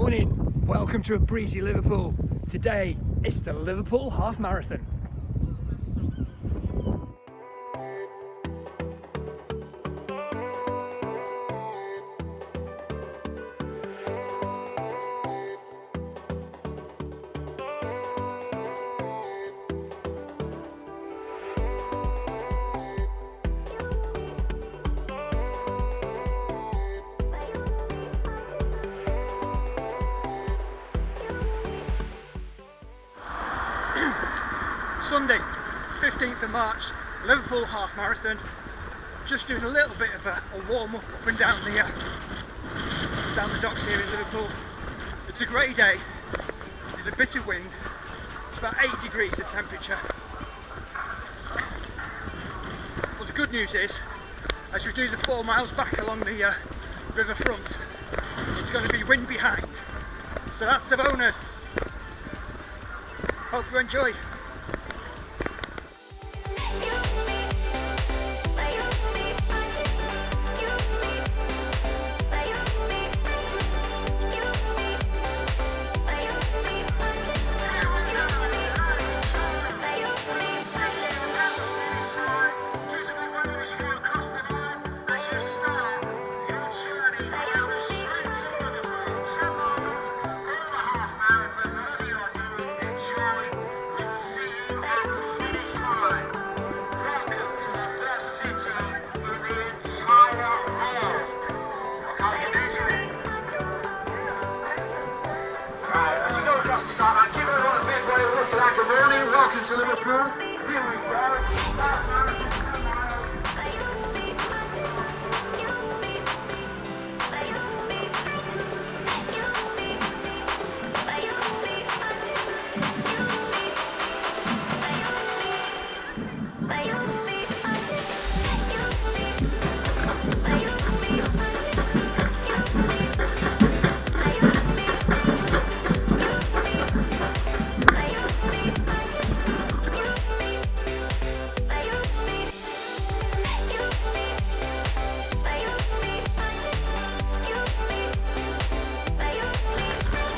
Morning, welcome to a breezy Liverpool. Today it's the Liverpool half marathon. Sunday, 15th of March, Liverpool half marathon. Just doing a little bit of a warm up and down the docks here in Liverpool. It's a grey day, there's a bit of wind, it's about 8 degrees the temperature. But the good news is, as we do the 4 miles back along the river front, it's going to be wind behind, so that's a bonus. Hope you enjoy. Good morning, welcome to Liverpool. Here we go.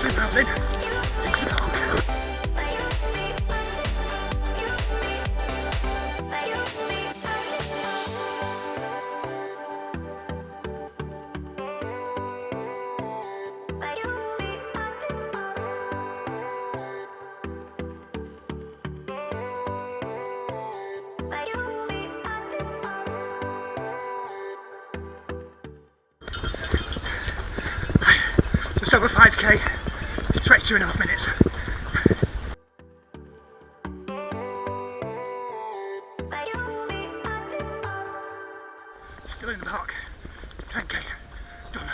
Into the park. Just over 5k, 22.5 minutes. Still in the park, 10k, done.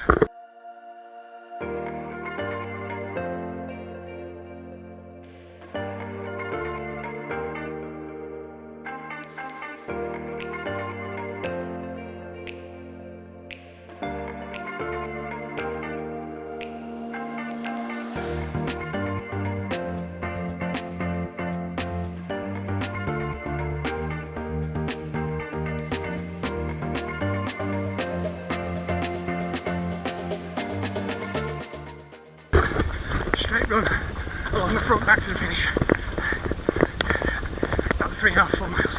Straight run along the front back to the finish. About 3.5, 4 miles.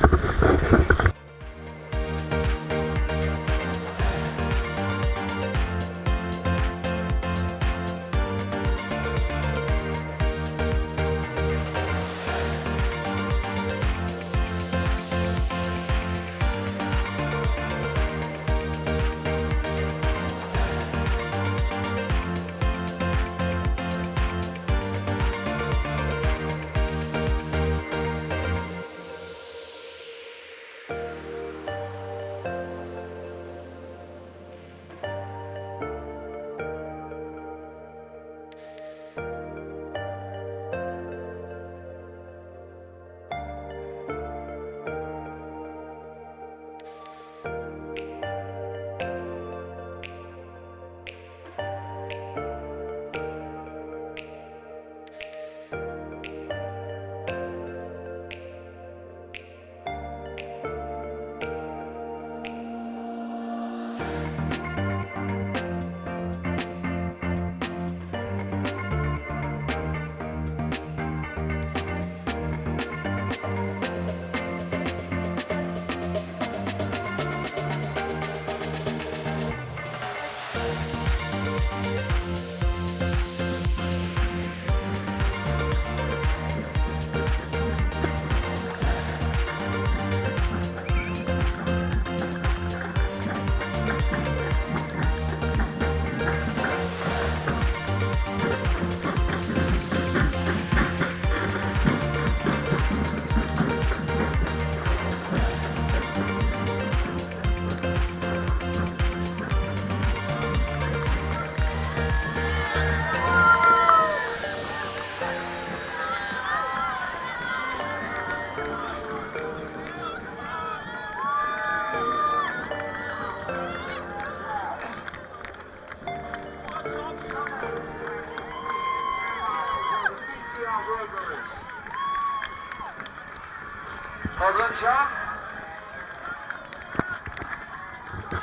Well done, John.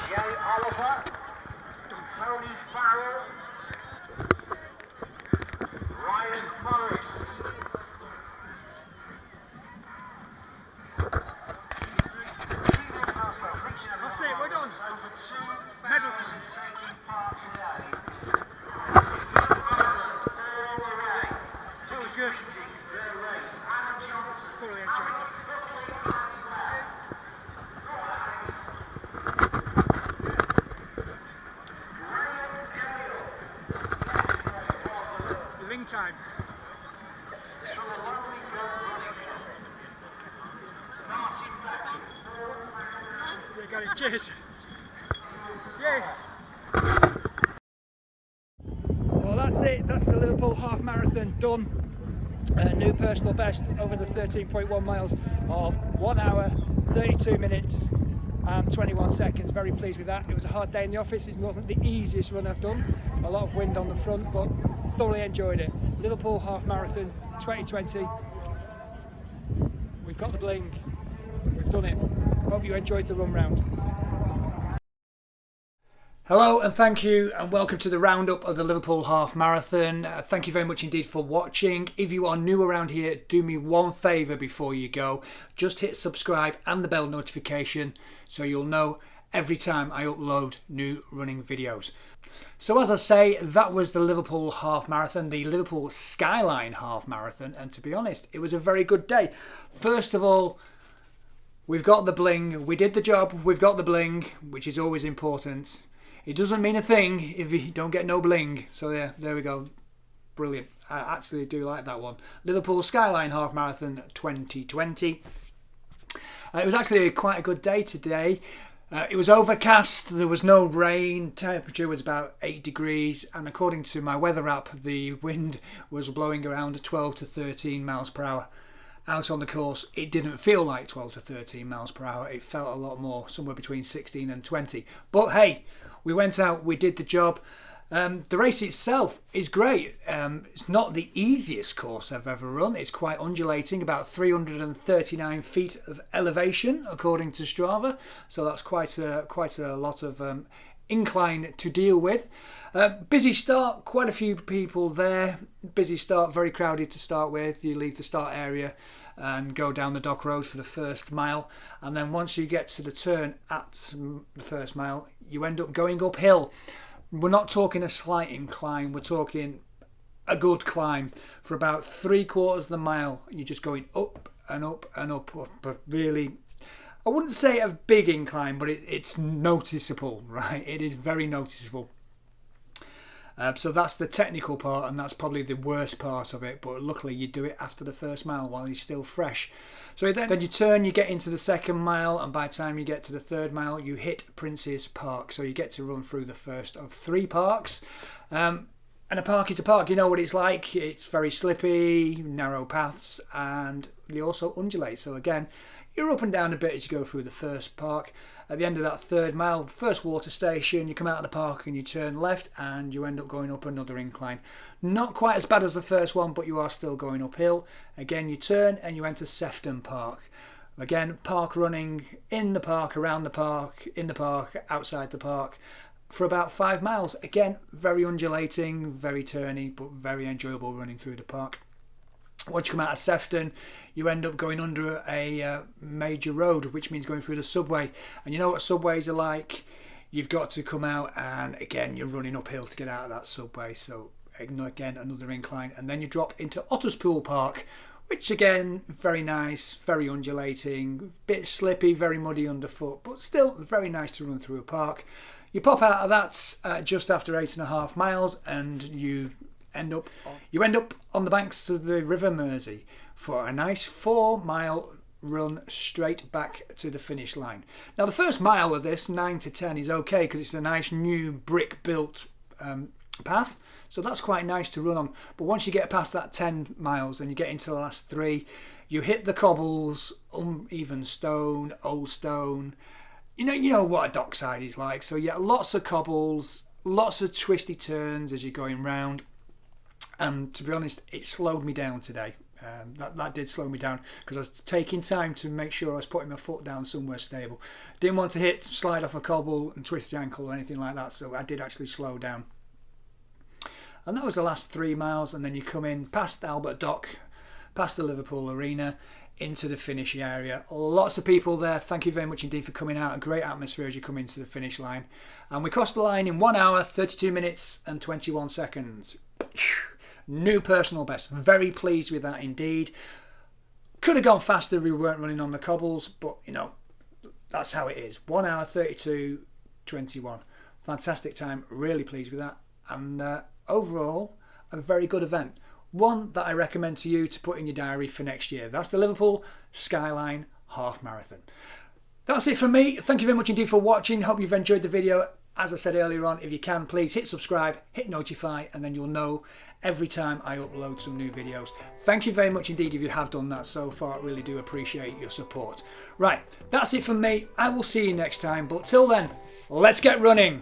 Jay Oliver. Tony Farrell. Ryan Morris. That's it, we're done. Medal time. That was good. Thoroughly enjoyed it. Ring time. Yeah, got it. Cheers. Yay. Well, that's it. That's the Liverpool half marathon done. New personal best over the 13.1 miles of 1 hour, 32 minutes and 21 seconds. Very pleased with that. It was a hard day in the office. It wasn't the easiest run I've done. A lot of wind on the front, but thoroughly enjoyed it. Liverpool half marathon 2020. We've got the bling. We've done it. Hope you enjoyed the run round. Hello and thank you and welcome to the roundup of the Liverpool Half Marathon. Thank you very much indeed for watching. If you are new around here, do me one favour before you go. Just hit subscribe and the bell notification so you'll know every time I upload new running videos. So as I say, that was the Liverpool Half Marathon, the Liverpool Skyline Half Marathon, and to be honest, it was a very good day. First of all, we've got the bling. We did the job, we've got the bling, which is always important. It doesn't mean a thing if you don't get no bling. So yeah, there we go. Brilliant. I actually do like that one. Liverpool Skyline Half Marathon 2020. It was actually quite a good day today. It was overcast, there was no rain, temperature was about 8 degrees, and according to my weather app, the wind was blowing around 12 to 13 miles per hour. Out on the course, it didn't feel like 12 to 13 miles per hour. It felt a lot more, somewhere between 16 and 20. But hey, we went out, we did the job. The race itself is great. It's not the easiest course I've ever run. It's quite undulating, about 339 feet of elevation, according to Strava. So that's quite a lot of incline to deal with. Busy start, quite a few people there. Busy start, very crowded to start with. You leave the start area and go down the dock road for the first mile, and then once you get to the turn at the first mile, you end up going uphill. We're not talking a slight incline, we're talking a good climb for about 3/4 of the mile. You're just going up and up and up, but really, I wouldn't say a big incline, but it's noticeable, right? It is very noticeable. So that's the technical part, and that's probably the worst part of it, but luckily you do it after the first mile while you're still fresh. So then you turn, you get into the second mile, and by the time you get to the third mile, you hit Prince's Park. So you get to run through the first of 3 parks. And a park is a park, you know what it's like. It's very slippy, narrow paths, and they also undulate. So again, you're up and down a bit as you go through the first park. At the end of that third mile, first water station, you come out of the park and you turn left and you end up going up another incline. Not quite as bad as the first one, but you are still going uphill. Again, you turn and you enter Sefton Park. Again, park running in the park, around the park, in the park, outside the park for about 5 miles. Again, very undulating, very turny, but very enjoyable running through the park. Once you come out of Sefton, you end up going under a major road, which means going through the subway. And you know what subways are like. You've got to come out, and again, you're running uphill to get out of that subway. So again, another incline. And then you drop into Otterspool Park, which again, very nice, very undulating, bit slippy, very muddy underfoot, but still very nice to run through a park. You pop out of that just after 8.5 miles, and you end up on the banks of the River Mersey for a nice 4-mile run straight back to the finish line. Now the first mile of this, 9 to 10, is okay because it's a nice new brick built path, so that's quite nice to run on. But once you get past that 10 miles and you get into the last 3, you hit the cobbles, uneven stone, old stone. You know what a dockside is like. So yeah, lots of cobbles, lots of twisty turns as you're going round. And to be honest, it slowed me down today. That did slow me down because I was taking time to make sure I was putting my foot down somewhere stable. Didn't want to slide off a cobble and twist the ankle or anything like that, so I did actually slow down. And that was the last 3 miles, and then you come in past Albert Dock, past the Liverpool Arena, into the finish area. Lots of people there. Thank you very much indeed for coming out. A great atmosphere as you come into the finish line. And we crossed the line in 1 hour, 32 minutes and 21 seconds. New personal best. Very pleased with that indeed. Could have gone faster if we weren't running on the cobbles, but you know, that's how it is. 1 hour 32:21. Fantastic time. Really pleased with that. And overall, a very good event. One that I recommend to you to put in your diary for next year. That's the Liverpool Skyline Half Marathon. That's it from me. Thank you very much indeed for watching. Hope you've enjoyed the video. As I said earlier on, if you can, please hit subscribe, hit notify, and then you'll know every time I upload some new videos. Thank you very much indeed if you have done that so far. I really do appreciate your support. Right, that's it from me. I will see you next time, but till then, let's get running.